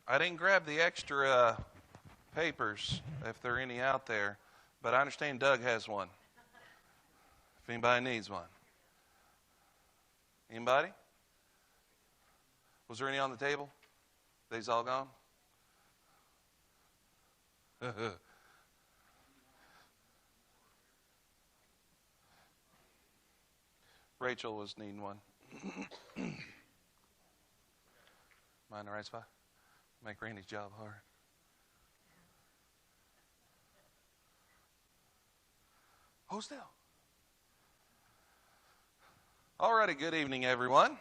I didn't grab the extra papers if there are any out there, but I understand Doug has one. If anybody needs one. Anybody? Was there any on the table? They's all gone? Rachel was needing one. Mind the right spot? Make Randy's job hard. Hold still. Alrighty, good evening, everyone.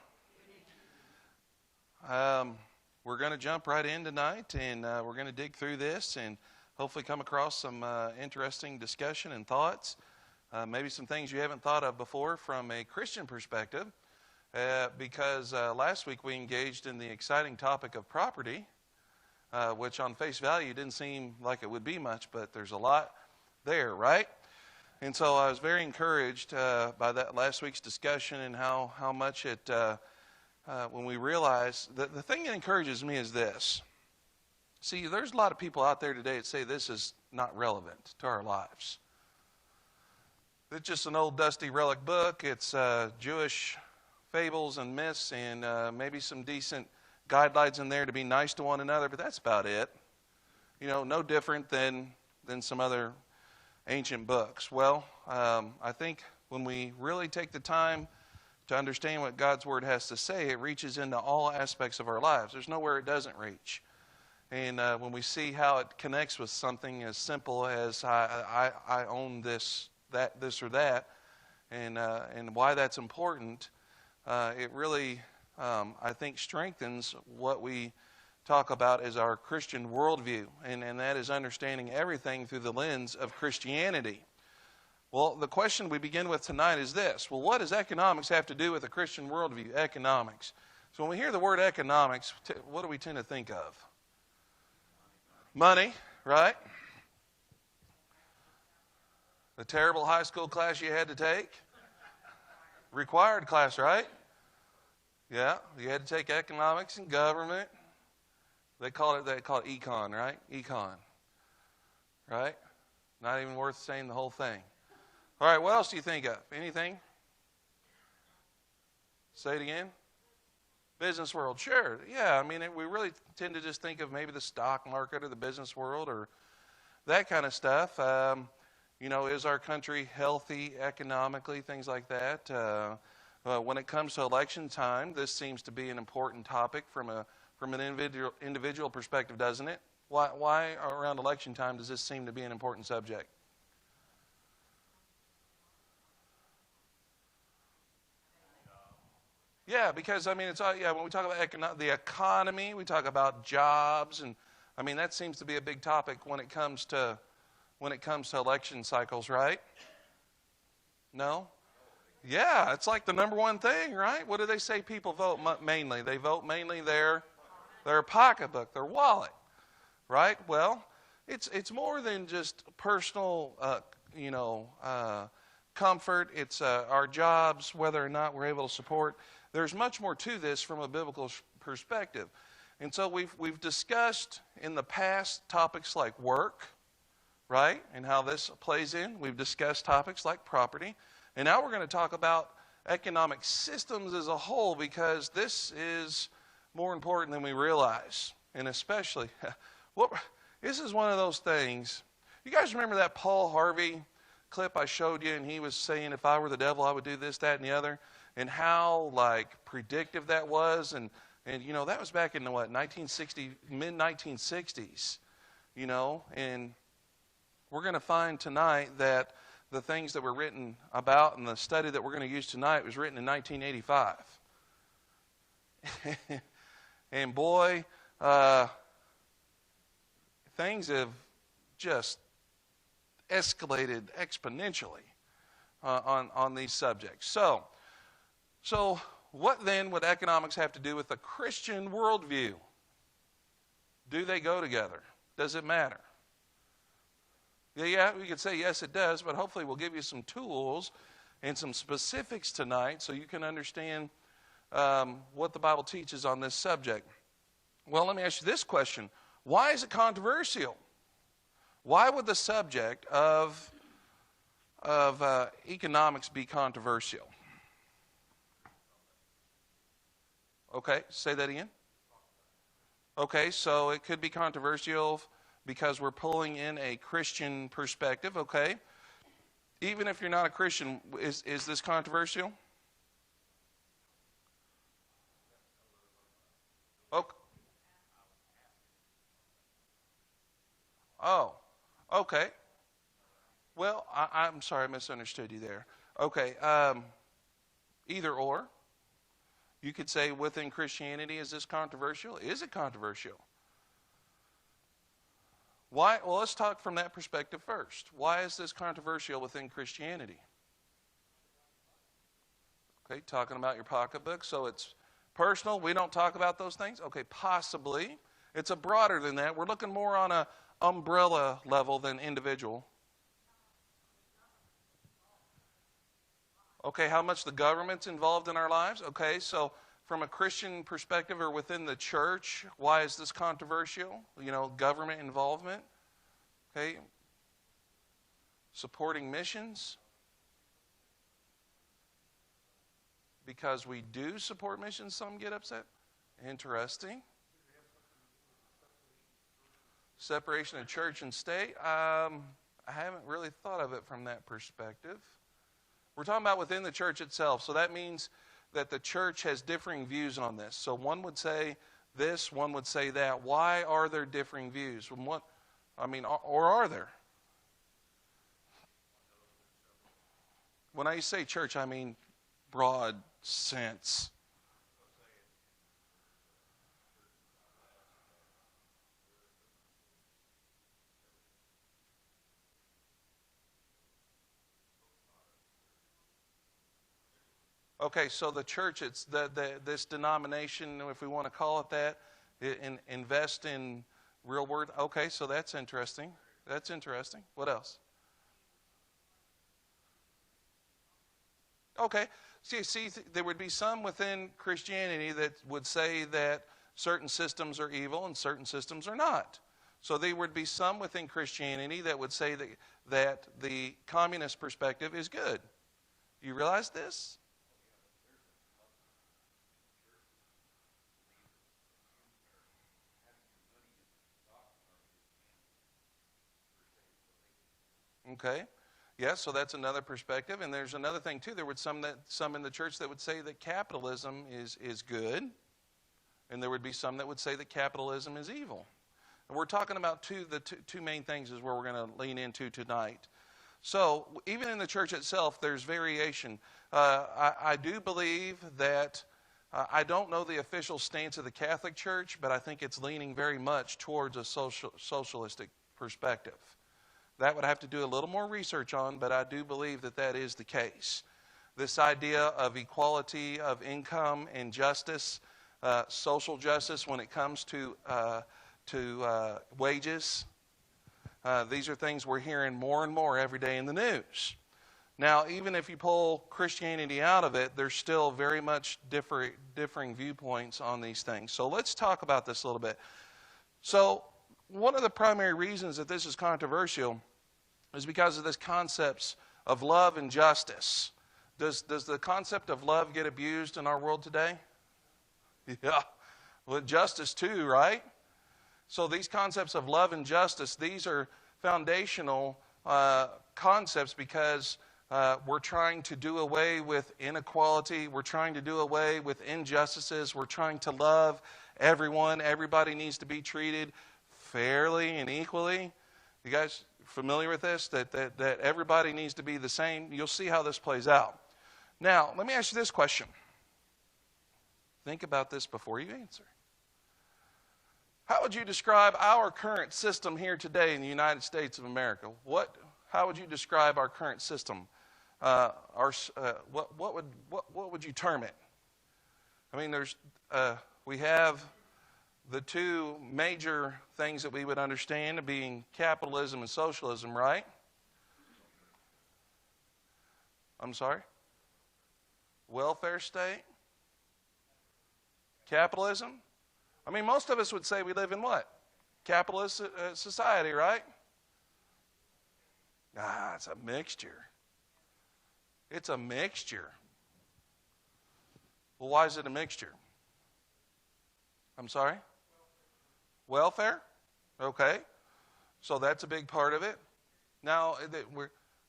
We're going to jump right in tonight, and we're going to dig through this and hopefully come across some interesting discussion and thoughts. Maybe some things you haven't thought of before from a Christian perspective, because last week we engaged in the exciting topic of property, which on face value didn't seem like it would be much, but there's a lot there, right? And so I was very encouraged by that last week's discussion and how much it, when we realize, that the thing that encourages me is this. See, there's a lot of people out there today that say this is not relevant to our lives. It's just an old dusty relic book. It's Jewish fables and myths and maybe some decent guidelines in there to be nice to one another, but that's about it. You know, no different than some other ancient books. Well, I think when we really take the time to understand what God's Word has to say, it reaches into all aspects of our lives. There's nowhere it doesn't reach. And when we see how it connects with something as simple as I own this or that, and why that's important, it really, I think, strengthens what we talk about as our Christian worldview, and that is understanding everything through the lens of Christianity. Well, the question we begin with tonight is this. Well, what does economics have to do with a Christian worldview? Economics. So when we hear the word economics, what do we tend to think of? Money, right? The terrible high school class you had to take? Required class, right? Yeah, you had to take economics and government. They call it econ, right? Econ. Right? Not even worth saying the whole thing. All right, what else do you think of? Anything? Say it again. Business world, sure. Yeah, I mean, we really tend to just think of maybe the stock market or the business world or that kind of stuff. You know, is our country healthy economically, things like that. When it comes to election time, this seems to be an important topic from an individual perspective, doesn't it? Why around election time does this seem to be an important subject? Yeah, because I mean, it's when we talk about the economy, we talk about jobs, and I mean that seems to be a big topic when it comes to election cycles, right? No? Yeah, it's like the number one thing, right? What do they say people vote mainly? They vote mainly their pocketbook, their wallet, right? Well, it's more than just personal, comfort. It's our jobs, whether or not we're able to support. There's much more to this from a biblical perspective. And so we've discussed in the past topics like work, right? And how this plays in. We've discussed topics like property. And now we're going to talk about economic systems as a whole, because this is more important than we realize. And especially, this is one of those things. You guys remember that Paul Harvey clip I showed you, and he was saying, if I were the devil, I would do this, that, and the other, and how predictive that was, and you know, that was back in the mid-1960s, you know, and we're going to find tonight that the things that were written about and the study that we're going to use tonight was written in 1985. And boy, things have just escalated exponentially on these subjects. So what then would economics have to do with the Christian worldview? Do they go together? Does it matter? Yeah, we could say yes, it does, but hopefully we'll give you some tools and some specifics tonight so you can understand what the Bible teaches on this subject. Well, let me ask you this question. Why is it controversial? Why would the subject of economics be controversial? Okay, say that again. Okay, so it could be controversial because we're pulling in a Christian perspective, okay? Even if you're not a Christian, is this controversial? Okay. Oh, okay. Well, I'm sorry, I misunderstood you there. Okay, either or. You could say within Christianity, is this controversial? Is it controversial? Why? Well, let's talk from that perspective first. Why is this controversial within Christianity? Okay, talking about your pocketbook, so it's personal. We don't talk about those things. Okay, possibly. It's a broader than that. We're looking more on a umbrella level than individual. Okay, how much the government's involved in our lives? Okay, so from a Christian perspective or within the church, why is this controversial? You know, government involvement. Okay, supporting missions. Because we do support missions, some get upset. Interesting. Separation of church and state. I haven't really thought of it from that perspective. We're talking about within the church itself. So that means that the church has differing views on this. So one would say this, one would say that. Why are there differing views? Or are there? When I say church, I mean broad sense. Okay, so the church, it's this denomination, if we want to call it that, invest in real word. Okay, so that's interesting. That's interesting. What else? Okay, see, there would be some within Christianity that would say that certain systems are evil and certain systems are not. So there would be some within Christianity that would say that the communist perspective is good. You realize this? Okay. Yeah, so that's another perspective. And there's another thing too. There would some in the church that would say that capitalism is good, and there would be some that would say that capitalism is evil. And we're talking about the two main things is where we're going to lean into tonight. So even in the church itself, there's variation. I do believe that I don't know the official stance of the Catholic Church, but I think it's leaning very much towards a socialistic perspective. That would have to do a little more research on, but I do believe that that is the case. This idea of equality of income and justice, social justice when it comes to wages, these are things we're hearing more and more every day in the news. Now, even if you pull Christianity out of it, there's still very much differing viewpoints on these things. So let's talk about this a little bit. So one of the primary reasons that this is controversial is because of this concepts of love and justice. Does the concept of love get abused in our world today? Yeah. Well, justice too, right? So these concepts of love and justice, these are foundational concepts because we're trying to do away with inequality. We're trying to do away with injustices. We're trying to love everyone. Everybody needs to be treated fairly and equally. You guys familiar with this? That everybody needs to be the same. You'll see how this plays out. Now, let me ask you this question. Think about this before you answer. How would you describe our current system here today in the United States of America? How would you describe our current system? What would you term it? I mean, we have the two major things that we would understand being capitalism and socialism, right? I'm sorry? Welfare state? Capitalism? I mean, most of us would say we live in what? Capitalist society, right? It's a mixture. It's a mixture. Well, why is it a mixture? I'm sorry? Welfare? Okay. So that's a big part of it. Now,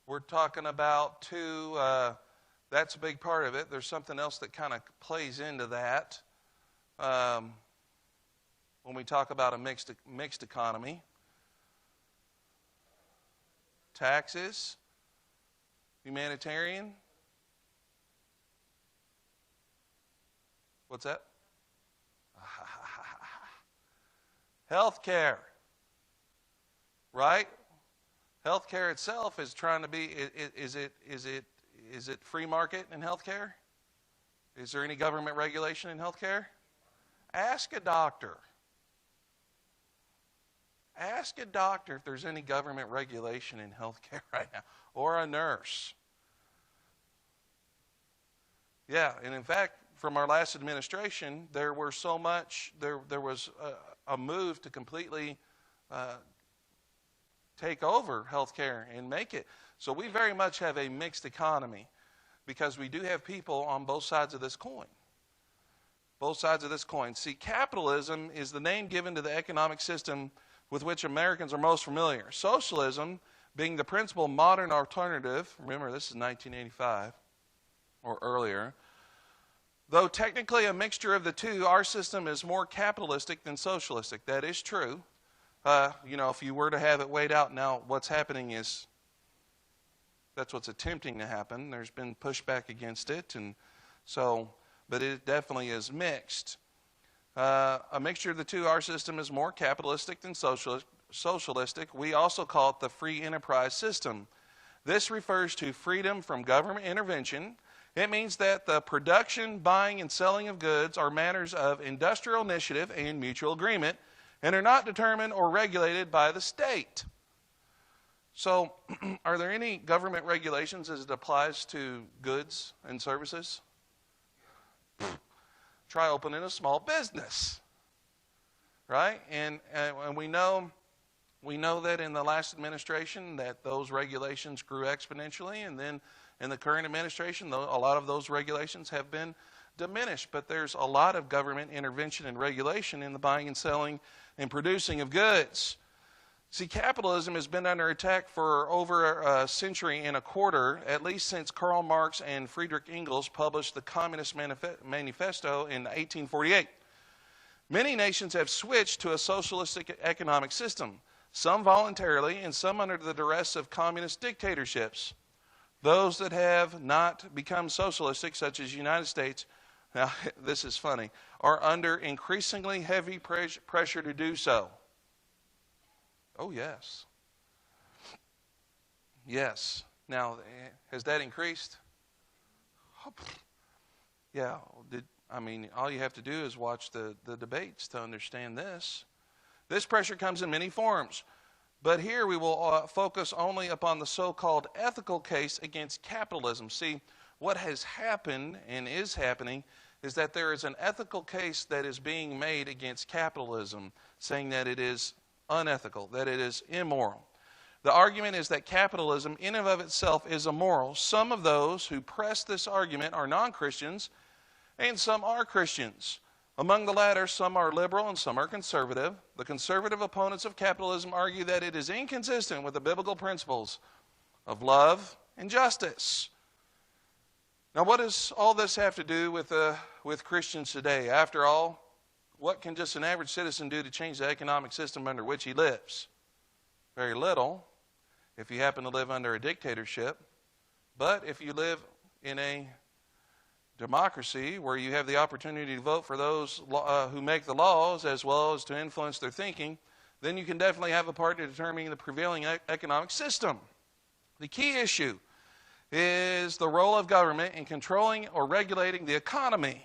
we're talking about two, that's a big part of it. There's something else that kind of plays into that when we talk about a mixed economy. Taxes, humanitarian. What's that? Healthcare. Right? Healthcare itself is trying to be, is it free market in healthcare? Is there any government regulation in healthcare? Ask a doctor. Ask a doctor if there's any government regulation in healthcare right now, or a nurse. Yeah, and in fact, from our last administration, there was a move to completely take over healthcare and make it. So we very much have a mixed economy because we do have people on both sides of this coin. Both sides of this coin. See, capitalism is the name given to the economic system with which Americans are most familiar. Socialism being the principal modern alternative. Remember, this is 1985 or earlier. Though technically a mixture of the two, our system is more capitalistic than socialistic. That is true. If you were to have it weighed out, now what's happening is that's what's attempting to happen. There's been pushback against it, and so, but it definitely is mixed. A mixture of the two, our system is more capitalistic than socialistic. We also call it the free enterprise system. This refers to freedom from government intervention. It means that the production, buying, and selling of goods are matters of industrial initiative and mutual agreement, and are not determined or regulated by the state. So, are there any government regulations as it applies to goods and services? Try opening a small business, right? And we know that in the last administration that those regulations grew exponentially, and then in the current administration, a lot of those regulations have been diminished. But there's a lot of government intervention and regulation in the buying and selling and producing of goods. See, capitalism has been under attack for over a century and a quarter, at least since Karl Marx and Friedrich Engels published the Communist Manifesto in 1848. Many nations have switched to a socialistic economic system, some voluntarily and some under the duress of communist dictatorships. Those that have not become socialistic, such as the United States, now this is funny, are under increasingly heavy pressure to do so. Oh, yes. Yes. Now, has that increased? Yeah. All you have to do is watch the debates to understand this. This pressure comes in many forms. But here we will focus only upon the so-called ethical case against capitalism. See, what has happened and is happening is that there is an ethical case that is being made against capitalism, saying that it is unethical, that it is immoral. The argument is that capitalism in and of itself is immoral. Some of those who press this argument are non-Christians, and some are Christians. Among the latter, some are liberal and some are conservative. The conservative opponents of capitalism argue that it is inconsistent with the biblical principles of love and justice. Now, what does all this have to do with Christians today? After all, what can just an average citizen do to change the economic system under which he lives? Very little, if you happen to live under a dictatorship. But if you live in a democracy where you have the opportunity to vote for those who make the laws as well as to influence their thinking, then you can definitely have a part in determining the prevailing economic system. The key issue is the role of government in controlling or regulating the economy.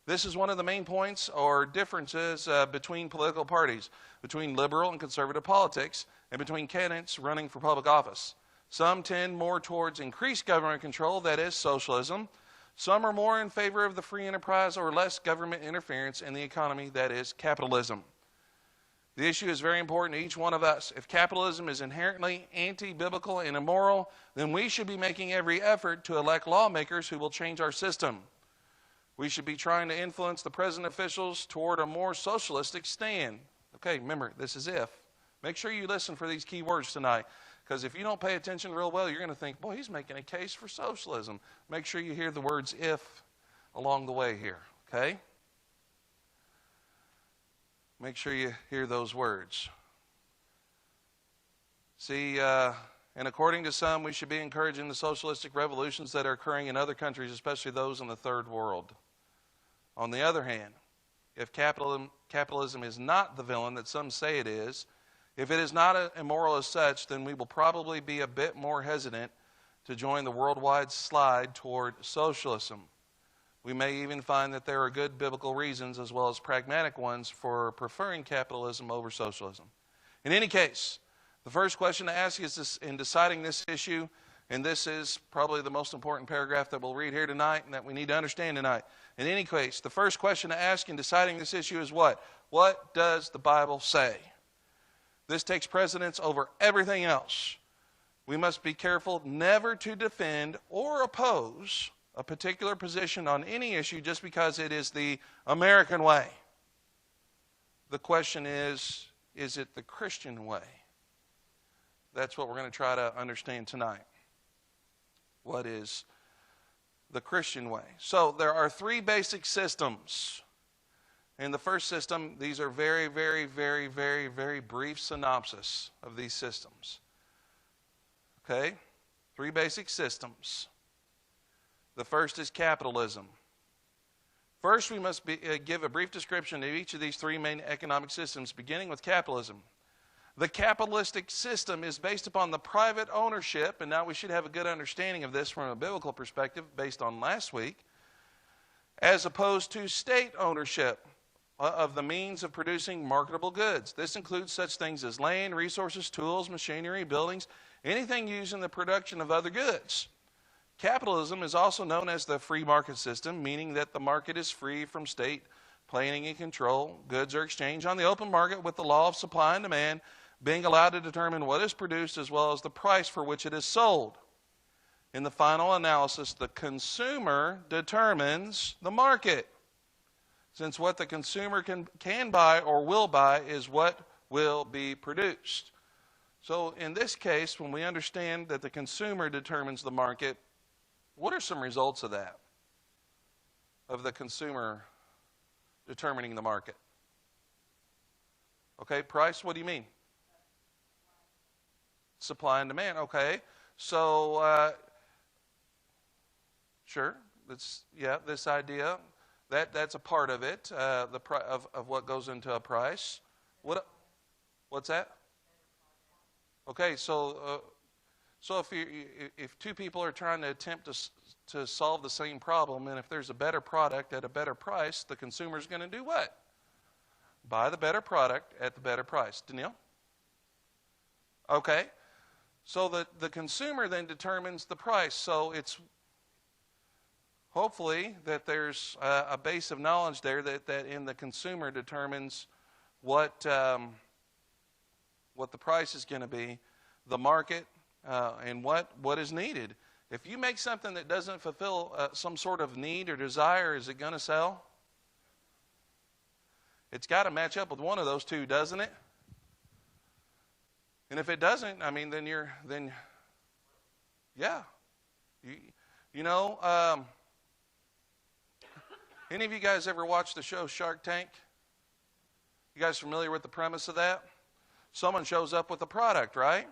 This is one of the main points or differences between political parties, between liberal and conservative politics, and between candidates running for public office. Some tend more towards increased government control, that is, socialism. Some are more in favor of the free enterprise or less government interference in the economy, that is, capitalism. The issue is very important to each one of us. If capitalism is inherently anti-biblical and immoral, then we should be making every effort to elect lawmakers who will change our system. We should be trying to influence the present officials toward a more socialistic stand. Okay, remember, this is if. Make sure you listen for these key words tonight, because if you don't pay attention real well, you're going to think, boy, he's making a case for socialism. Make sure you hear the words if along the way here, okay? Make sure you hear those words. See, and according to some, we should be encouraging the socialistic revolutions that are occurring in other countries, especially those in the third world. On the other hand, if capitalism is not the villain that some say it is, if it is not immoral as such, then we will probably be a bit more hesitant to join the worldwide slide toward socialism. We may even find that there are good biblical reasons as well as pragmatic ones for preferring capitalism over socialism. In any case, the first question to ask is this, in deciding this issue, and this is probably the most important paragraph that we'll read here tonight and that we need to understand tonight. In any case, the first question to ask in deciding this issue is what? What does the Bible say? This takes precedence over everything else. We must be careful never to defend or oppose a particular position on any issue just because it is the American way. The question is it the Christian way? That's what we're going to try to understand tonight. What is the Christian way? So there are three basic systems. In the first system, these are very, very, very, very, very brief synopsis of these systems. Okay? Three basic systems. The first is capitalism. First, we must give a brief description of each of these three main economic systems, beginning with capitalism. The capitalistic system is based upon the private ownership, and now we should have a good understanding of this from a biblical perspective based on last week, as opposed to state ownership of the means of producing marketable goods. This includes such things as land, resources, tools, machinery, buildings, anything used in the production of other goods. Capitalism is also known as the free market system, meaning that the market is free from state planning and control. Goods are exchanged on the open market with the law of supply and demand being allowed to determine what is produced as well as the price for which it is sold. In the final analysis, the consumer determines the market, since what the consumer can buy or will buy is what will be produced. So in this case, when we understand that the consumer determines the market, what are some results of that? Of the consumer determining the market? Okay, price, what do you mean? Supply and demand, okay. So, sure, this idea, that's a part of it, of what goes into a price. What's that? Okay, so if two people are trying to attempt to solve the same problem, and if there's a better product at a better price, the consumer is going to do what? Buy the better product at the better price. Danielle? Okay, so the consumer then determines the price. So it's hopefully that there's a base of knowledge there that in the consumer determines what the price is going to be, the market, and what is needed. If you make something that doesn't fulfill some sort of need or desire, is it going to sell? It's got to match up with one of those two, doesn't it? And if it doesn't, I mean, then yeah. Any of you guys ever watched the show Shark Tank? You guys familiar with the premise of that? Someone shows up with a product, right?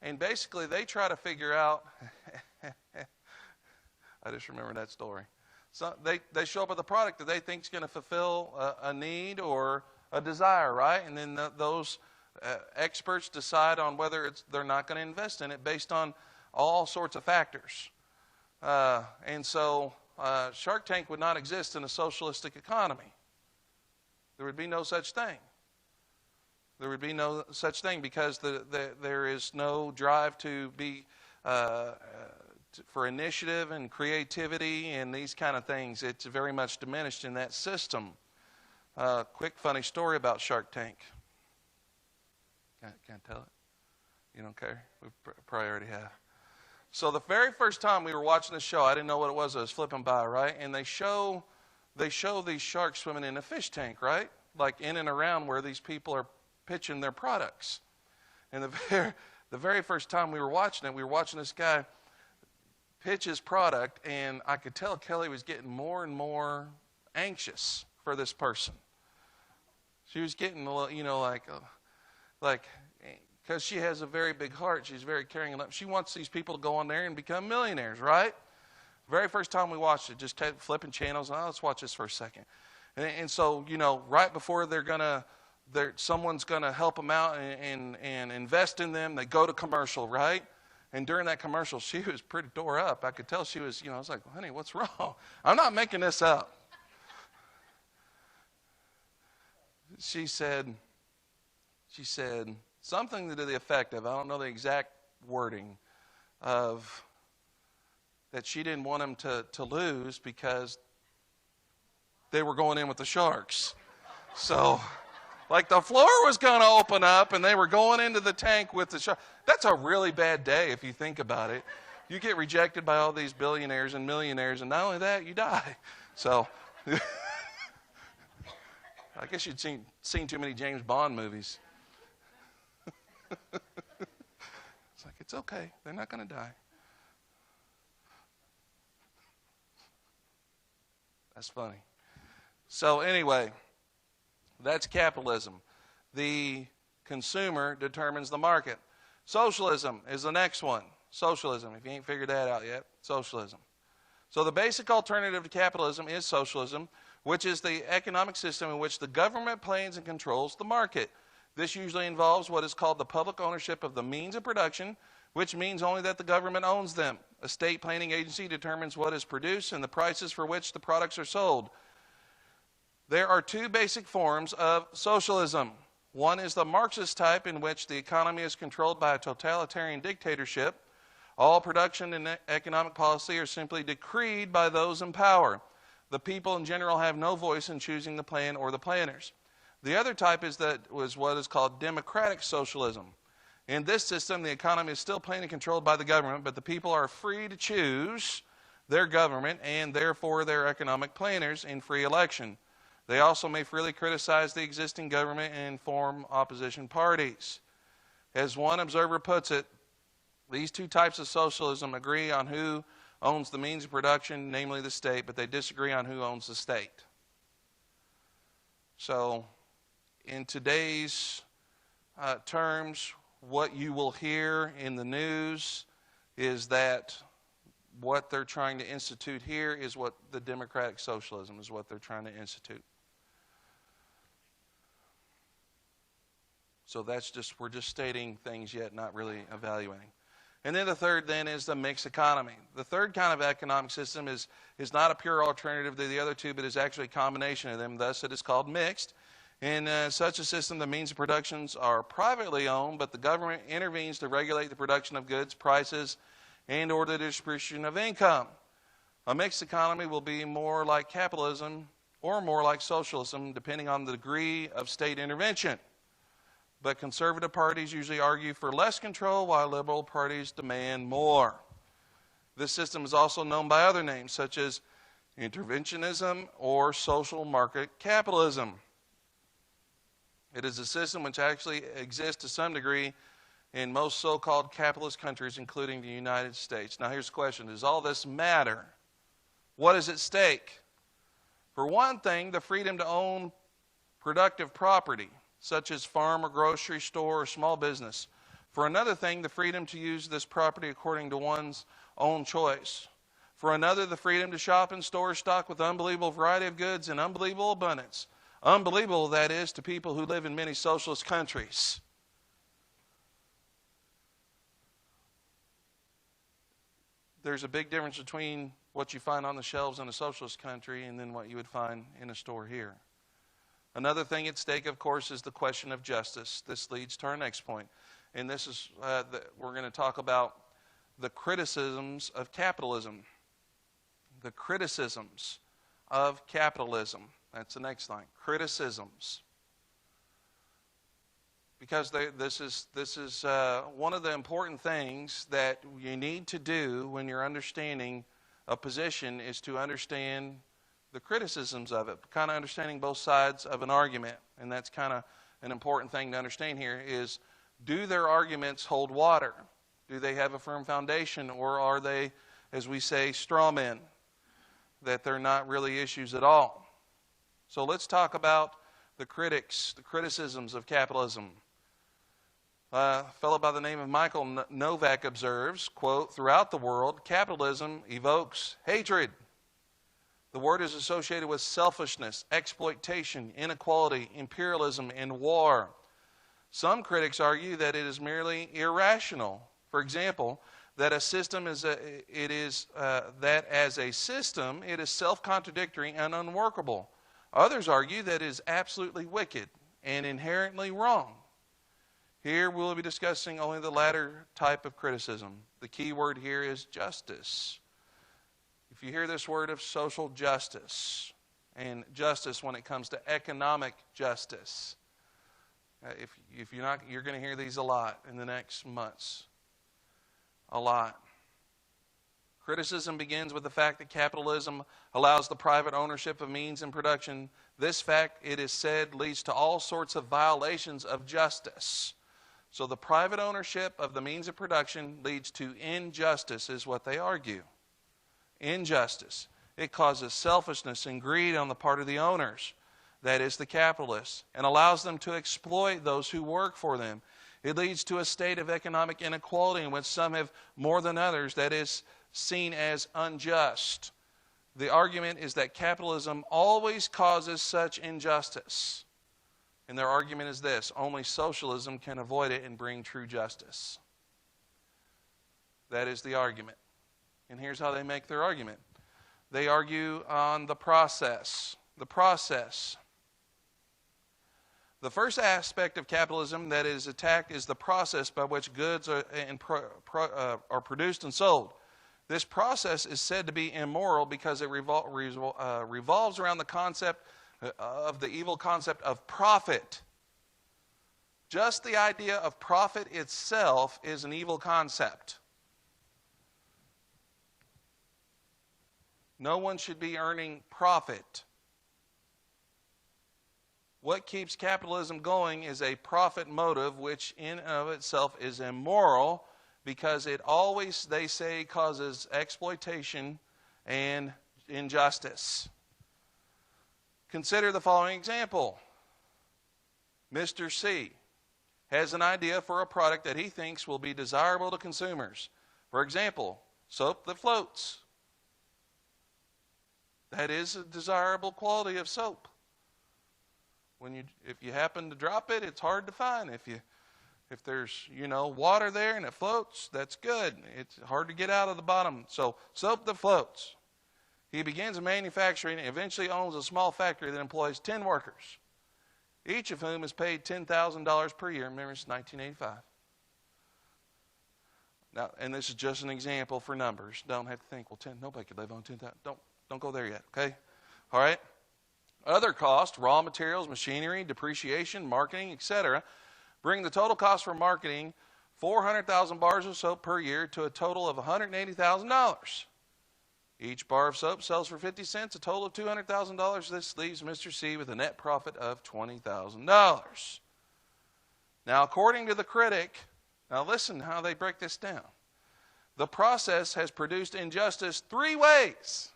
And basically they try to figure out, I just remember that story. So they show up with a product that they think is going to fulfill a need or a desire, right? And then those experts decide on whether they're not going to invest in it based on all sorts of factors. And so Shark Tank would not exist in a socialistic economy. There would be no such thing. There would be no such thing because there is no drive to for initiative and creativity and these kind of things, it's very much diminished in that system. Quick funny story about Shark Tank. Can't tell it? You don't care? We probably already have. So the very first time we were watching the show, I didn't know what it was. I was flipping by, right? And they show these sharks swimming in a fish tank, right? Like in and around where these people are pitching their products. And the very first time we were watching it, we were watching this guy pitch his product, and I could tell Kelly was getting more and more anxious for this person. She was getting a little, like, because she has a very big heart, she's very caring enough. She wants these people to go on there and become millionaires, right? Very first time we watched it, just kept flipping channels. Oh, let's watch this for a second. And so, right before someone's going to help them out and invest in them, they go to commercial, right? And during that commercial, she was pretty tore up. I could tell she was, I was like, honey, what's wrong? I'm not making this up. She said something to the effect of, I don't know the exact wording, of that she didn't want them to lose because they were going in with the sharks. So, like the floor was going to open up and they were going into the tank with the shark. That's a really bad day if you think about it. You get rejected by all these billionaires and millionaires, and not only that, you die. So, I guess you'd seen too many James Bond movies. It's like, it's okay. They're not going to die. That's funny. So anyway, that's capitalism. The consumer determines the market. Socialism is the next one. Socialism, if you ain't figured that out yet, socialism. So the basic alternative to capitalism is socialism, which is the economic system in which the government plans and controls the market. This usually involves what is called the public ownership of the means of production, which means only that the government owns them. A state planning agency determines what is produced and the prices for which the products are sold. There are two basic forms of socialism. One is the Marxist type, in which the economy is controlled by a totalitarian dictatorship. All production and economic policy are simply decreed by those in power. The people in general have no voice in choosing the plan or the planners. The other type was what is called democratic socialism. In this system, the economy is still planned and controlled by the government, but the people are free to choose their government and therefore their economic planners in free election. They also may freely criticize the existing government and form opposition parties. As one observer puts it, these two types of socialism agree on who owns the means of production, namely the state, but they disagree on who owns the state. So, in today's terms, what you will hear in the news is that what they're trying to institute here is what the democratic socialism is what they're trying to institute. So we're just stating things yet not really evaluating. And then the third then is the mixed economy. The third kind of economic system is not a pure alternative to the other two, but is actually a combination of them. Thus, it is called mixed. In such a system, the means of productions are privately owned, but the government intervenes to regulate the production of goods, prices, and or the distribution of income. A mixed economy will be more like capitalism or more like socialism, depending on the degree of state intervention. But conservative parties usually argue for less control, while liberal parties demand more. This system is also known by other names, such as interventionism or social market capitalism. It is a system which actually exists to some degree in most so-called capitalist countries, including the United States. Now here's the question, does all this matter? What is at stake? For one thing, the freedom to own productive property, such as farm or grocery store or small business. For another thing, the freedom to use this property according to one's own choice. For another, the freedom to shop in stores stocked with unbelievable variety of goods in unbelievable abundance. Unbelievable, that is, to people who live in many socialist countries. There's a big difference between what you find on the shelves in a socialist country and then what you would find in a store here. Another thing at stake, of course, is the question of justice. This leads to our next point. And this is, we're going to talk about the criticisms of capitalism. The criticisms of capitalism. That's the next line. Criticisms. Because this is one of the important things that you need to do when you're understanding a position is to understand the criticisms of it, kind of understanding both sides of an argument. And that's kind of an important thing to understand here is, do their arguments hold water? Do they have a firm foundation, or are they, as we say, straw men, that they're not really issues at all? So let's talk about the criticisms of capitalism. A fellow by the name of Michael Novak observes, quote, "Throughout the world, capitalism evokes hatred. The word is associated with selfishness, exploitation, inequality, imperialism, and war. Some critics argue that it is merely irrational. For example, that a system that as a system it is self-contradictory and unworkable. Others argue that it is absolutely wicked and inherently wrong. Here we'll be discussing only the latter type of criticism. The key word here is justice. If you hear this word of social justice and justice when it comes to economic justice, if you're not, you're going to hear these a lot in the next months. A lot. Criticism begins with the fact that capitalism allows the private ownership of means and production. This fact, it is said, leads to all sorts of violations of justice. So the private ownership of the means of production leads to injustice, is what they argue. Injustice. It causes selfishness and greed on the part of the owners, that is the capitalists, and allows them to exploit those who work for them. It leads to a state of economic inequality in which some have more than others, that is seen as unjust. The argument is that capitalism always causes such injustice. And their argument is this: only socialism can avoid it and bring true justice. That is the argument. And here's how they make their argument. They argue on the process. The process. The first aspect of capitalism that is attacked is the process by which goods are produced and sold. This process is said to be immoral because it revolves around the concept of the evil concept of profit. Just the idea of profit itself is an evil concept. No one should be earning profit. What keeps capitalism going is a profit motive, which in and of itself is immoral because it always, they say, causes exploitation and injustice. Consider the following example. Mr. C has an idea for a product that he thinks will be desirable to consumers. For example, soap that floats. That is a desirable quality of soap. If you happen to drop it, it's hard to find. If there's, water there and it floats, that's good. It's hard to get out of the bottom. So, soap that floats. He begins manufacturing and eventually owns a small factory that employs 10 workers, each of whom is paid $10,000 per year. Remember, it's 1985. Now, and this is just an example for numbers. Don't have to think, well, nobody could live on 10,000. Don't go there yet, okay? All right? Other costs, raw materials, machinery, depreciation, marketing, etc., bring the total cost for marketing 400,000 bars of soap per year to a total of $180,000. Each bar of soap sells for 50 cents, a total of $200,000. This leaves Mr. C with a net profit of $20,000. Now, according to the critic, now listen how they break this down. The process has produced injustice 3 ways.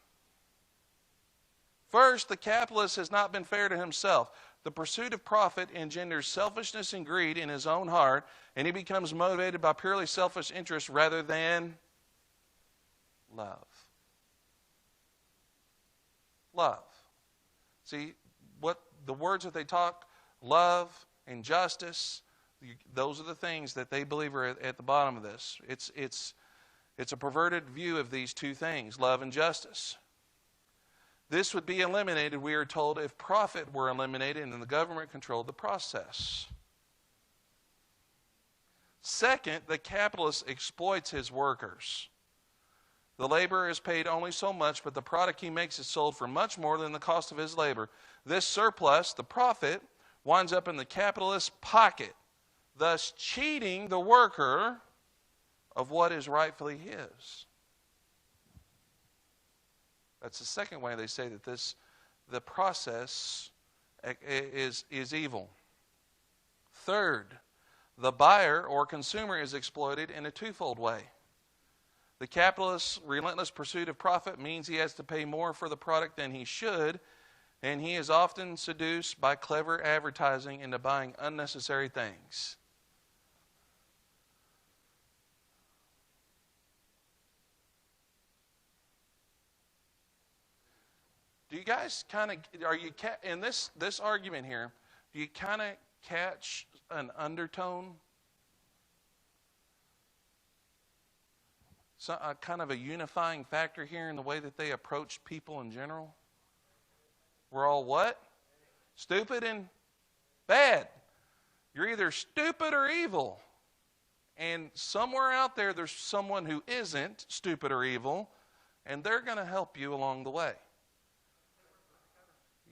First, the capitalist has not been fair to himself. The pursuit of profit engenders selfishness and greed in his own heart, and he becomes motivated by purely selfish interests rather than love. Love. See, what the words that they talk, love and justice, those are the things that they believe are at the bottom of this. It's a perverted view of these two things, love and justice. This would be eliminated, we are told, if profit were eliminated and the government controlled the process. Second, the capitalist exploits his workers. The laborer is paid only so much, but the product he makes is sold for much more than the cost of his labor. This surplus, the profit, winds up in the capitalist's pocket, thus cheating the worker of what is rightfully his. That's the second way they say that the process is evil. Third, the buyer or consumer is exploited in a twofold way. The capitalist's relentless pursuit of profit means he has to pay more for the product than he should, and he is often seduced by clever advertising into buying unnecessary things. Do you guys kind of, in this argument here, do you kind of catch an undertone? So, kind of a unifying factor here in the way that they approach people in general? We're all what? Stupid and bad. You're either stupid or evil. And somewhere out there, there's someone who isn't stupid or evil, and they're going to help you along the way.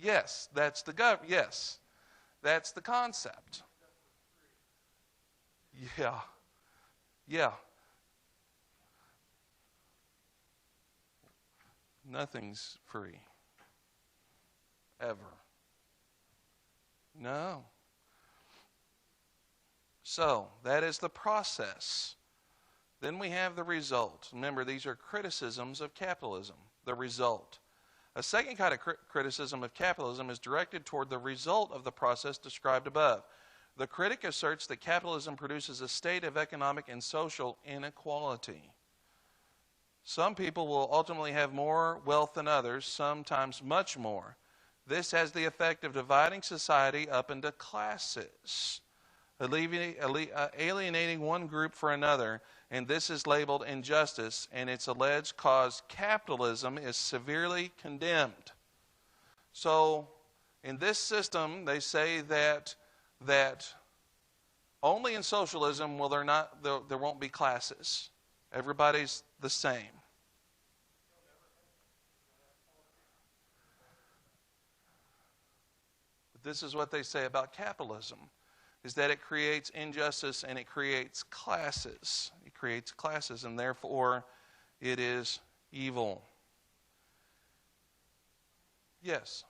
Yes, that's the yes, that's the concept. Yeah. Nothing's free. Ever. No. So, that is the process. Then we have the result. Remember, these are criticisms of capitalism. The result. A second kind of criticism of capitalism is directed toward the result of the process described above. The critic asserts that capitalism produces a state of economic and social inequality. Some people will ultimately have more wealth than others, sometimes much more. This has the effect of dividing society up into classes, alienating one group for another, and this is labeled injustice, and its alleged cause, capitalism, is severely condemned. So, in this system, they say that only in socialism will there won't be classes. Everybody's the same. But this is what they say about capitalism, is that it creates injustice and it creates classes. It creates classes, and therefore it is evil. Yes.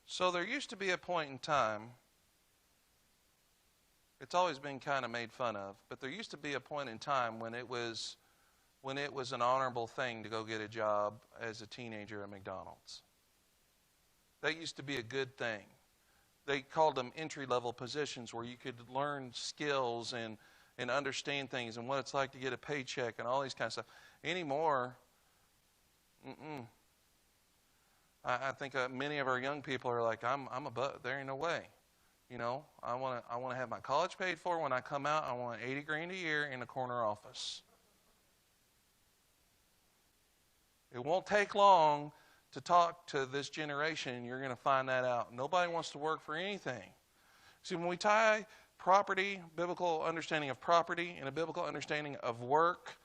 So there used to be a point in time, it's always been kind of made fun of, but there used to be a point in time when it was an honorable thing to go get a job as a teenager at McDonald's. That used to be a good thing. They called them entry-level positions where you could learn skills and understand things and what it's like to get a paycheck and all these kinds of stuff. Anymore, I think many of our young people are like, I'm above. There ain't no way. You know, I want to have my college paid for. When I come out, I want $80,000 a year in a corner office. It won't take long to talk to this generation. You're going to find that out. Nobody wants to work for anything. See, when we tie property, biblical understanding of property, and a biblical understanding of work,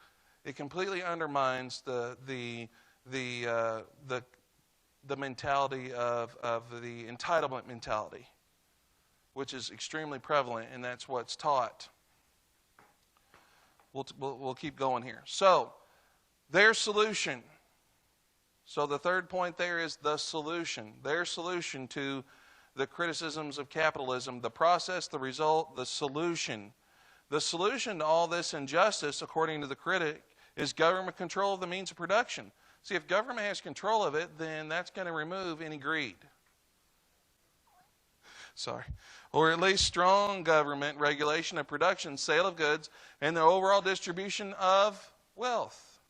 it completely undermines the mentality of the entitlement mentality, which is extremely prevalent, and that's what's taught. We'll keep going here. So, their solution. So the third point there is the solution. Their solution to the criticisms of capitalism, the process, the result, the solution. The solution to all this injustice, according to the critic, is government control of the means of production. See, if government has control of it, then that's going to remove any greed. Sorry. Or at least strong government regulation of production, sale of goods, and the overall distribution of wealth.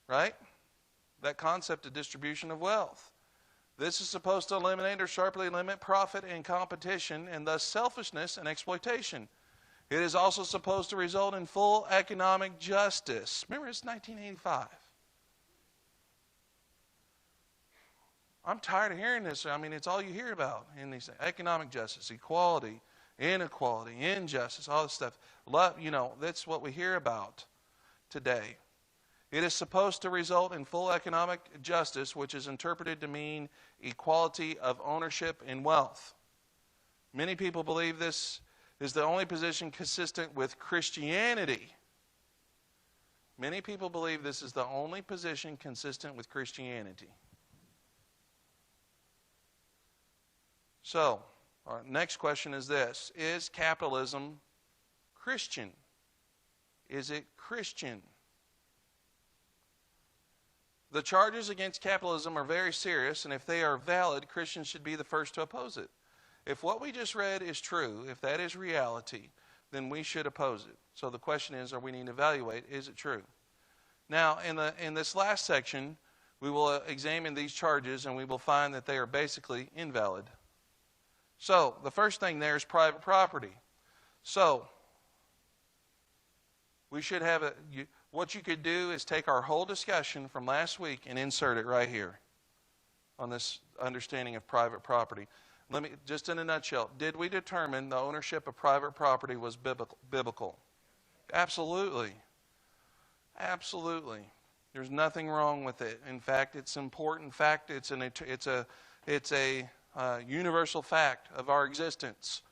Right? That concept of distribution of wealth. This is supposed to eliminate or sharply limit profit and competition, and thus selfishness and exploitation. It is also supposed to result in full economic justice. Remember, it's 1985. I'm tired of hearing this. I mean, it's all you hear about in these things. Economic justice, equality, inequality, injustice, all this stuff. Love, that's what we hear about today. It is supposed to result in full economic justice, which is interpreted to mean equality of ownership and wealth. Many people believe this is the only position consistent with Christianity. Many people believe this is the only position consistent with Christianity. So, our next question is this. Is capitalism Christian? Is it Christian? The charges against capitalism are very serious, and if they are valid, Christians should be the first to oppose it. If what we just read is true, if that is reality, then we should oppose it. So the question is, we need to evaluate, is it true? Now, in this last section, we will examine these charges, and we will find that they are basically invalid. So, the first thing there is private property. So, we should have what you could do is take our whole discussion from last week and insert it right here on this understanding of private property. Let me, just in a nutshell, did we determine the ownership of private property was biblical? Absolutely. Absolutely. There's nothing wrong with it. In fact, it's an important fact. It's a universal fact of our existence.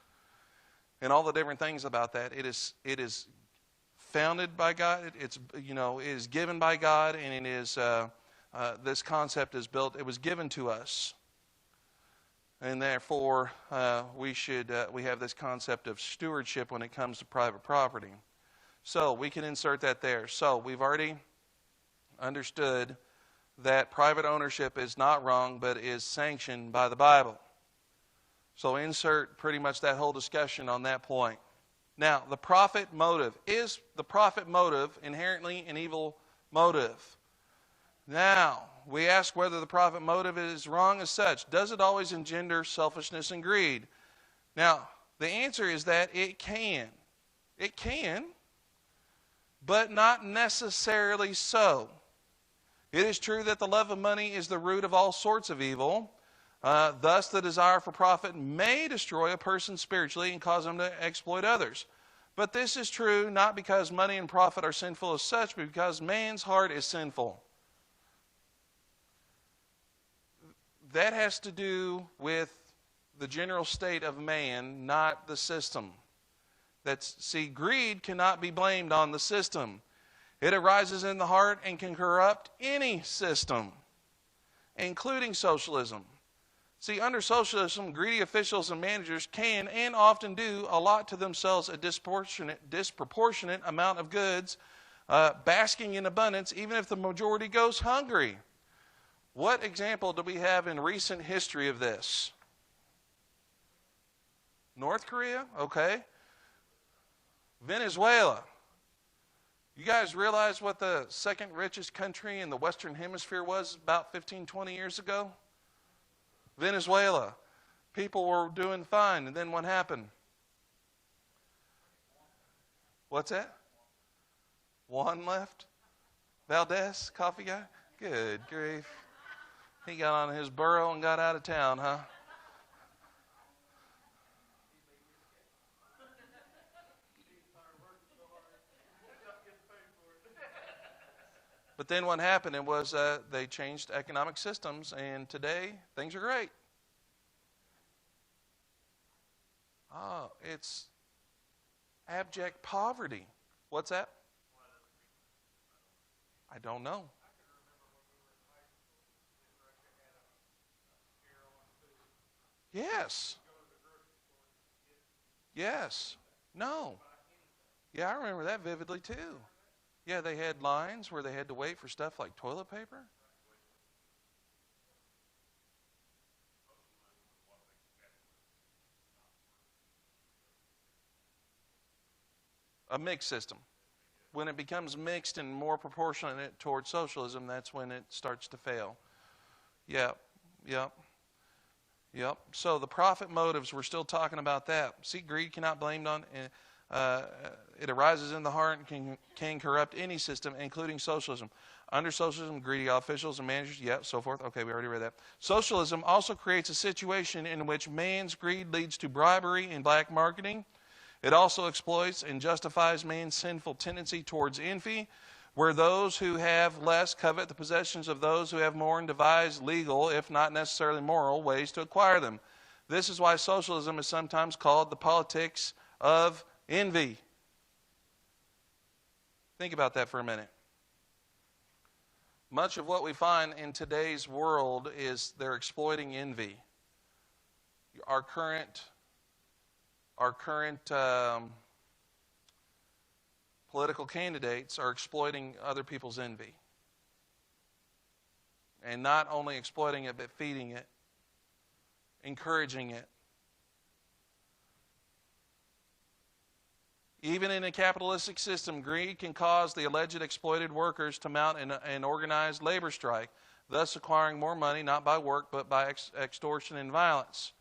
And all the different things about that. It is founded by God. It is given by God, and it is this concept is built. It was given to us, and therefore we have this concept of stewardship when it comes to private property. So we can insert that there. So we've already understood that private ownership is not wrong, but is sanctioned by the Bible. So insert pretty much that whole discussion on that point. Now, the profit motive. Is the profit motive inherently an evil motive? Now, we ask whether the profit motive is wrong as such. Does it always engender selfishness and greed? Now, the answer is that it can. It can, but not necessarily so. It is true that the love of money is the root of all sorts of evil. Thus, the desire for profit may destroy a person spiritually and cause them to exploit others. But this is true not because money and profit are sinful as such, but because man's heart is sinful. That has to do with the general state of man, not the system. See, greed cannot be blamed on the system. It arises in the heart and can corrupt any system, including socialism. See, under socialism, greedy officials and managers can and often do allot to themselves a disproportionate amount of goods, basking in abundance, even if the majority goes hungry. What example do we have in recent history of this? North Korea? Okay. Venezuela. You guys realize what the second richest country in the Western Hemisphere was about 15, 20 years ago? Venezuela. People were doing fine, and then what happened? What's that? Juan left? Valdez, coffee guy? Good grief. He got on his burro and got out of town, huh? But then what happened, it was they changed economic systems, and today things are great. Oh, it's abject poverty. What's that? I don't know. Yes. Yes. No. Yeah, I remember that vividly too. Yeah, they had lines where they had to wait for stuff like toilet paper. A mixed system. When it becomes mixed and more proportionate towards socialism, that's when it starts to fail. Yep, yep, yep. So the profit motives, we're still talking about that. See, greed cannot be blamed on. It arises in the heart and can corrupt any system, including socialism. Under socialism, greedy officials and managers, yep, so forth. Okay, we already read that. Socialism also creates a situation in which man's greed leads to bribery and black marketing. It also exploits and justifies man's sinful tendency towards envy, where those who have less covet the possessions of those who have more and devise legal, if not necessarily moral, ways to acquire them. This is why socialism is sometimes called the politics of envy. Think about that for a minute. Much of what we find in today's world is they're exploiting envy. Our current political candidates are exploiting other people's envy. And not only exploiting it, but feeding it, encouraging it. Even in a capitalistic system, greed can cause the alleged exploited workers to mount an organized labor strike, thus acquiring more money not by work but by extortion and violence.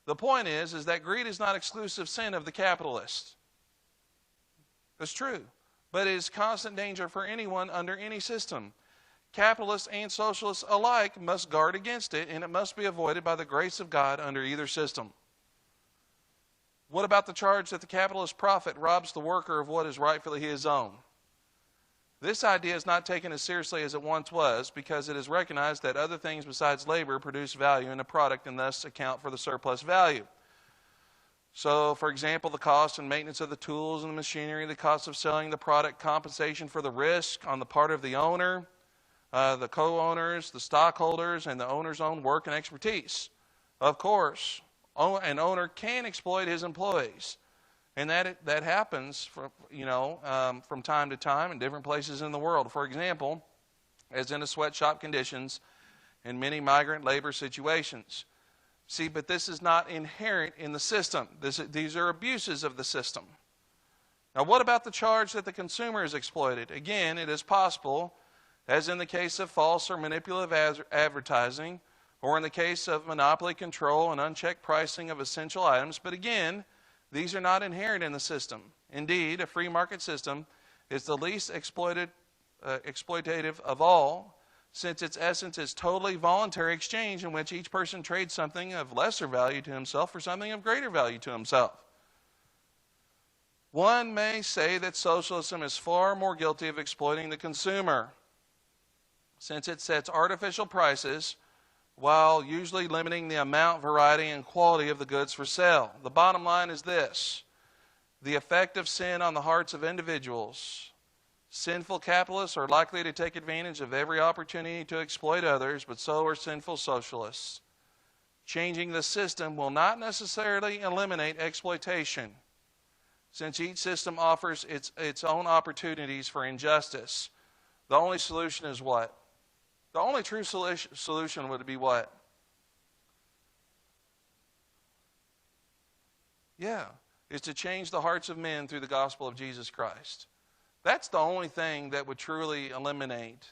The point is that greed is not exclusive sin of the capitalist. That's true. But it is constant danger for anyone under any system. Capitalists and socialists alike must guard against it, and it must be avoided by the grace of God under either system. What about the charge that the capitalist profit robs the worker of what is rightfully his own? This idea is not taken as seriously as it once was because it is recognized that other things besides labor produce value in a product and thus account for the surplus value. So, for example, the cost and maintenance of the tools and the machinery, the cost of selling the product, compensation for the risk on the part of the owner, the co-owners, the stockholders, and the owner's own work and expertise. Of course, an owner can exploit his employees. And that happens from time to time in different places in the world. For example, as in the sweatshop conditions in many migrant labor situations. See, but this is not inherent in the system. These are abuses of the system. Now, what about the charge that the consumer is exploited? Again, it is possible, as in the case of false or manipulative advertising, or in the case of monopoly control and unchecked pricing of essential items. But again, these are not inherent in the system. Indeed, a free market system is the least exploitative of all, since its essence is totally voluntary exchange in which each person trades something of lesser value to himself for something of greater value to himself. One may say that socialism is far more guilty of exploiting the consumer, since it sets artificial prices while usually limiting the amount, variety, and quality of the goods for sale. The bottom line is this: the effect of sin on the hearts of individuals. Sinful capitalists are likely to take advantage of every opportunity to exploit others, but so are sinful socialists. Changing the system will not necessarily eliminate exploitation, since each system offers its own opportunities for injustice. The only solution is what? The only true solution would be what? Yeah, is to change the hearts of men through the gospel of Jesus Christ. That's the only thing that would truly eliminate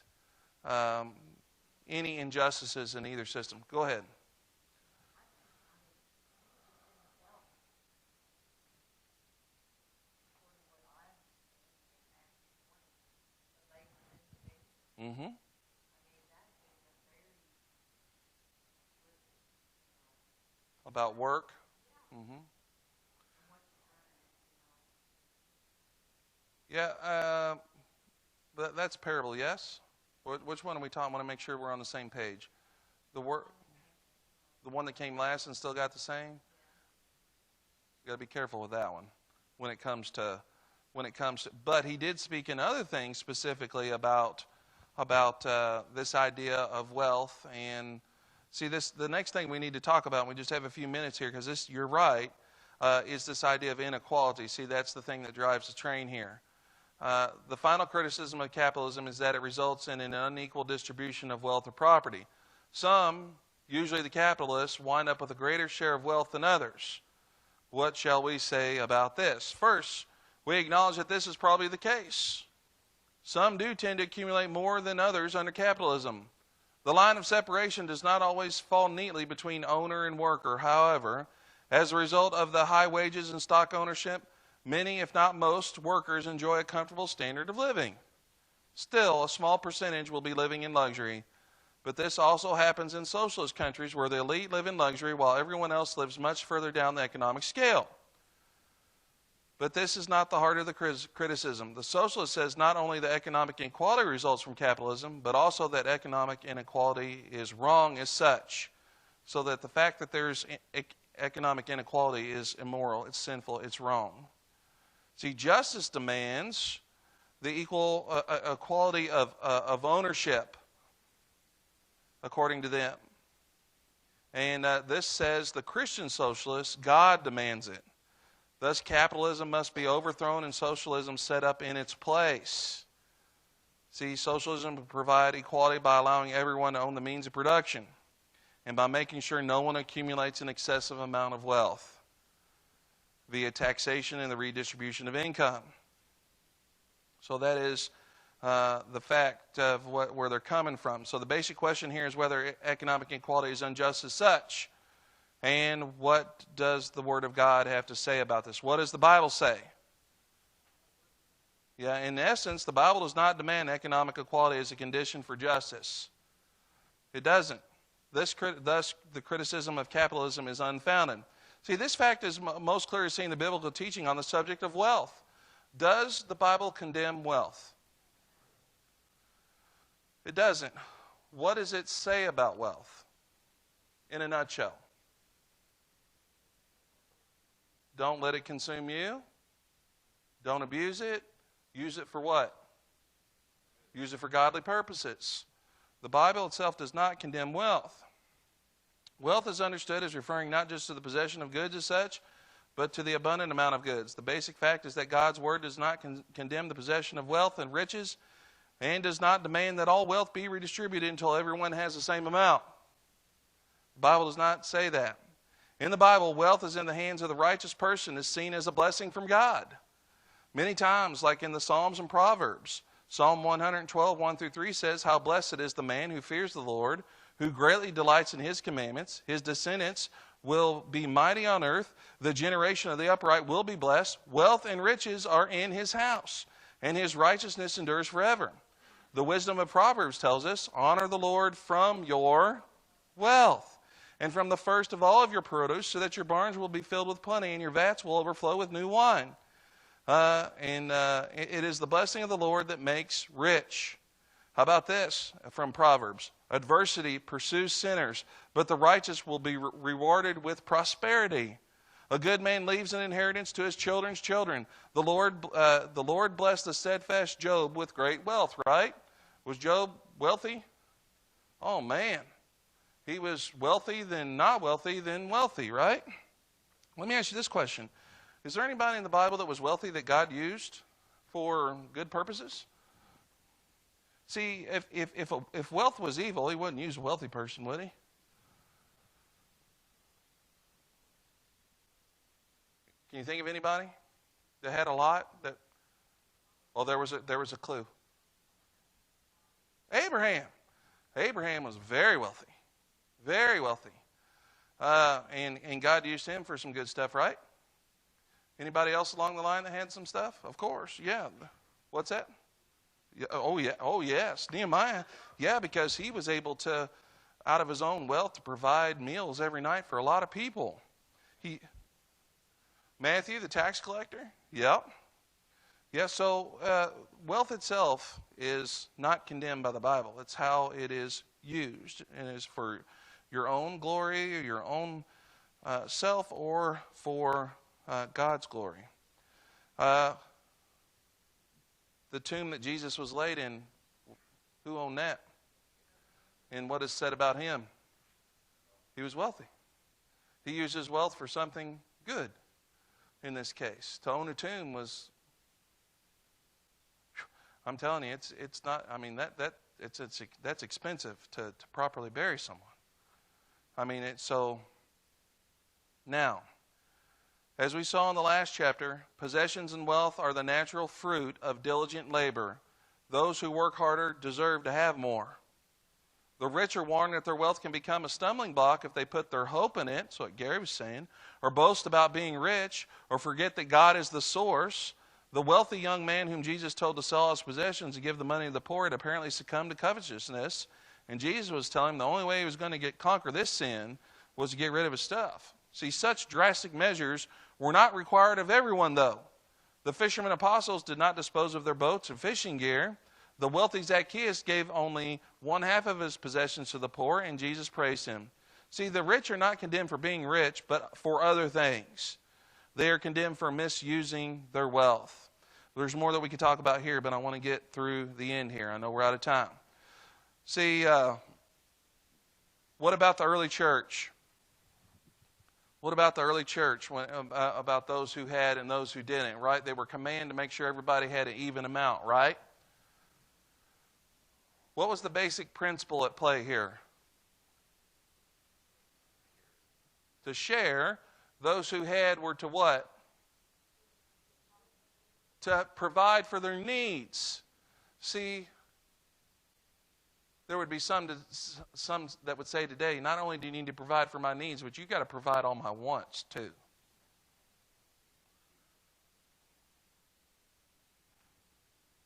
any injustices in either system. Go ahead. Mm-hmm. About work. Mm-hmm. Yeah, that's a parable, yes? Which one are we talking? I want to make sure we're on the same page. The one that came last and still got the same? You got to be careful with that one when it comes to, but he did speak in other things specifically about this idea of wealth. And see, the next thing we need to talk about, and we just have a few minutes here because you're right, is this idea of inequality. See, that's the thing that drives the train here. The final criticism of capitalism is that it results in an unequal distribution of wealth or property. Some, usually the capitalists, wind up with a greater share of wealth than others. What shall we say about this? First, we acknowledge that this is probably the case. Some do tend to accumulate more than others under capitalism. The line of separation does not always fall neatly between owner and worker. However, as a result of the high wages and stock ownership, many, if not most, workers enjoy a comfortable standard of living. Still, a small percentage will be living in luxury. But this also happens in socialist countries where the elite live in luxury while everyone else lives much further down the economic scale. But this is not the heart of the criticism. The socialist says not only the economic inequality results from capitalism, but also that economic inequality is wrong as such. So that the fact that there's economic inequality is immoral, it's sinful, it's wrong. See, justice demands the equal equality of ownership, according to them. And this says the Christian socialists, God demands it. Thus, capitalism must be overthrown and socialism set up in its place. See, socialism will provide equality by allowing everyone to own the means of production and by making sure no one accumulates an excessive amount of wealth via taxation and the redistribution of income. So that is the fact of where they're coming from. So the basic question here is whether economic inequality is unjust as such. And what does the Word of God have to say about this? What does the Bible say? Yeah, in essence, the Bible does not demand economic equality as a condition for justice. It doesn't. Thus, the criticism of capitalism is unfounded. See, this fact is most clearly seen in the biblical teaching on the subject of wealth. Does the Bible condemn wealth? It doesn't. What does it say about wealth? In a nutshell. Don't let it consume you. Don't abuse it. Use it for what? Use it for godly purposes. The Bible itself does not condemn wealth. Wealth is understood as referring not just to the possession of goods as such, but to the abundant amount of goods. The basic fact is that God's Word does not condemn the possession of wealth and riches, and does not demand that all wealth be redistributed until everyone has the same amount. The Bible does not say that. In the Bible, wealth is in the hands of the righteous person is seen as a blessing from God. Many times, like in the Psalms and Proverbs, Psalm 112, 1 through 3 says, "How blessed is the man who fears the Lord, who greatly delights in his commandments. His descendants will be mighty on earth. The generation of the upright will be blessed. Wealth and riches are in his house, and his righteousness endures forever." The wisdom of Proverbs tells us, "Honor the Lord from your wealth, and from the first of all of your produce, so that your barns will be filled with plenty, and your vats will overflow with new wine." It is the blessing of the Lord that makes rich. How about this from Proverbs? "Adversity pursues sinners, but the righteous will be rewarded with prosperity. A good man leaves an inheritance to his children's children. The Lord blessed the steadfast Job with great wealth," right? Was Job wealthy? Oh, man. He was wealthy, then not wealthy, then wealthy, right? Let me ask you this question. Is there anybody in the Bible that was wealthy that God used for good purposes? See, if wealth was evil, he wouldn't use a wealthy person, would he? Can you think of anybody that had a lot? There was a clue. Abraham. Abraham was very wealthy. Very wealthy. And God used him for some good stuff, right? Anybody else along the line that had some stuff? Of course, yeah. What's that? Oh, yeah. Oh, yes. Nehemiah. Yeah, because he was able to, out of his own wealth, to provide meals every night for a lot of people. Matthew, the tax collector. Yep. Yeah, so wealth itself is not condemned by the Bible. It's how it is used, and is for your own glory, or your own self, or for God's glory. The tomb that Jesus was laid in, who owned that? And what is said about him? He was wealthy. He used his wealth for something good in this case. To own a tomb was I'm telling you, it's not. I mean that's expensive to properly bury someone. I mean so. Now, as we saw in the last chapter, possessions and wealth are the natural fruit of diligent labor. Those who work harder deserve to have more. The rich are warned that their wealth can become a stumbling block if they put their hope in it, that's what Gary was saying, or boast about being rich, or forget that God is the source. The wealthy young man whom Jesus told to sell his possessions and give the money to the poor had apparently succumbed to covetousness, and Jesus was telling him the only way he was going to conquer this sin was to get rid of his stuff. See, such drastic measures were not required of everyone, though. The fishermen apostles did not dispose of their boats and fishing gear. The wealthy Zacchaeus gave only 1/2 of his possessions to the poor, and Jesus praised him. See, the rich are not condemned for being rich, but for other things. They are condemned for misusing their wealth. There's more that we could talk about here, but I want to get through the end here. I know we're out of time. See, what about the early church? What about the early church, about those who had and those who didn't, right? They were commanded to make sure everybody had an even amount, right? What was the basic principle at play here? To share. Those who had were to what? To provide for their needs. See, there would be some that would say today, not only do you need to provide for my needs, but you've got to provide all my wants too.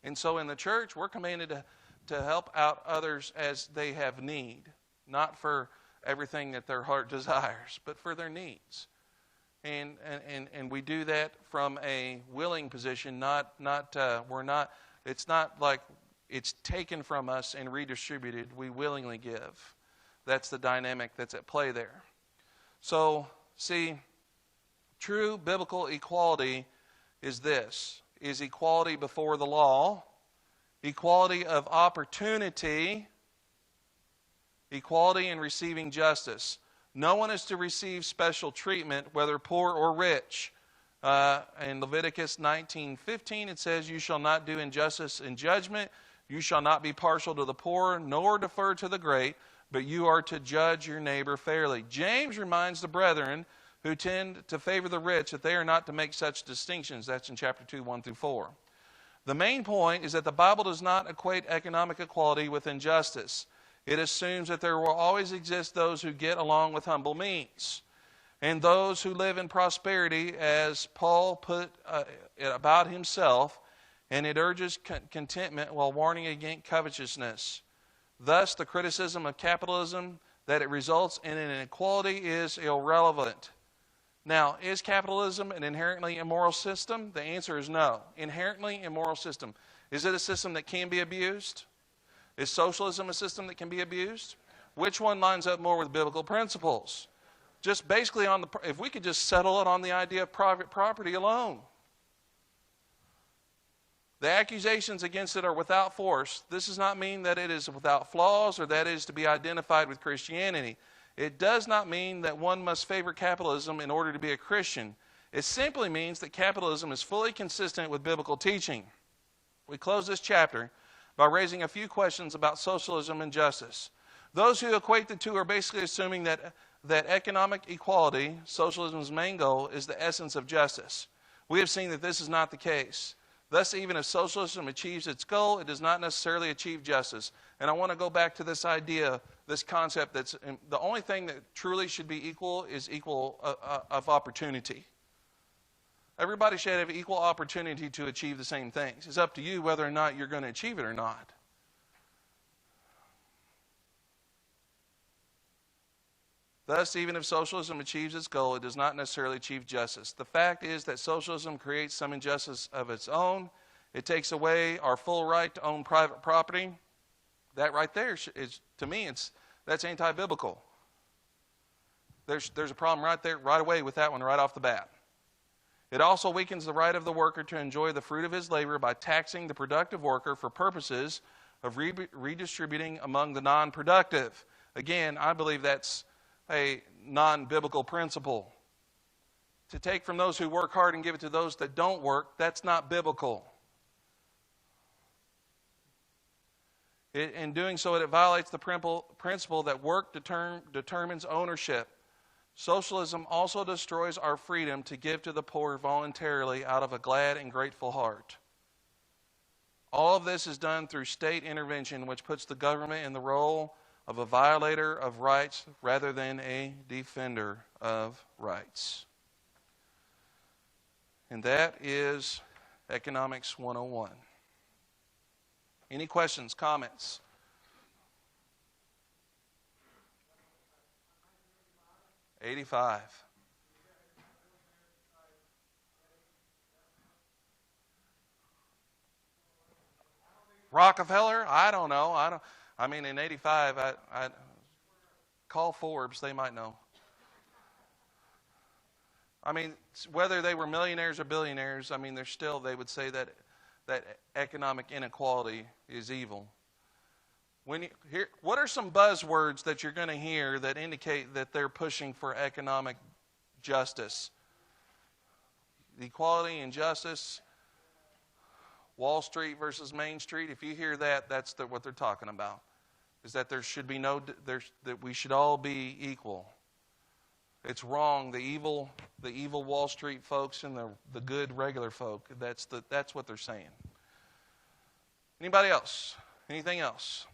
And so in the church, we're commanded to help out others as they have need, not for everything that their heart desires, but for their needs. And we do that from a willing position, we're not, it's not like it's taken from us and redistributed. We willingly give. That's the dynamic that's at play there. So, see, true biblical equality is this, is equality before the law, equality of opportunity, equality in receiving justice. No one is to receive special treatment, whether poor or rich. In Leviticus 19:15, it says, "You shall not do injustice in judgment. You shall not be partial to the poor, nor defer to the great, but you are to judge your neighbor fairly." James reminds the brethren who tend to favor the rich that they are not to make such distinctions. That's in chapter 2, 1-4. The main point is that the Bible does not equate economic equality with injustice. It assumes that there will always exist those who get along with humble means, and those who live in prosperity, as Paul put about himself, and it urges contentment while warning against covetousness. Thus, the criticism of capitalism that it results in an inequality is irrelevant. Now, is capitalism an inherently immoral system? The answer is no. Inherently immoral system. Is it a system that can be abused? Is socialism a system that can be abused? Which one lines up more with biblical principles? Just basically if we could just settle it on the idea of private property alone. The accusations against it are without force. This does not mean that it is without flaws or that it is to be identified with Christianity. It does not mean that one must favor capitalism in order to be a Christian. It simply means that capitalism is fully consistent with biblical teaching. We close this chapter by raising a few questions about socialism and justice. Those who equate the two are basically assuming that economic equality, socialism's main goal, is the essence of justice. We have seen that this is not the case. Thus, even if socialism achieves its goal, it does not necessarily achieve justice. And I want to go back to this idea, this concept that's the only thing that truly should be equal is equal of opportunity. Everybody should have equal opportunity to achieve the same things. It's up to you whether or not you're going to achieve it or not. Thus, even if socialism achieves its goal, it does not necessarily achieve justice. The fact is that socialism creates some injustice of its own. It takes away our full right to own private property. That right there is, to me, that's anti-biblical. There's a problem right there, right away with that one, right off the bat. It also weakens the right of the worker to enjoy the fruit of his labor by taxing the productive worker for purposes of redistributing among the non-productive. Again, I believe that's a non-biblical principle. To take from those who work hard and give it to those that don't work, that's not biblical. In doing so, it violates the principle that work determines ownership. Socialism also destroys our freedom to give to the poor voluntarily out of a glad and grateful heart. All of this is done through state intervention, which puts the government in the role of a violator of rights rather than a defender of rights. And that is Economics 101. Any questions, comments? '85. Rockefeller? I don't know. I mean, in '85, I call Forbes. They might know. I mean, whether they were millionaires or billionaires, I mean, they would say that economic inequality is evil. What are some buzzwords that you're going to hear that indicate that they're pushing for economic justice? Equality and justice, Wall Street versus Main Street. If you hear that, that's what they're talking about. Is that there should be that we should all be equal. It's wrong. The evil Wall Street folks and the good regular folk. That's what they're saying. Anybody else? Anything else?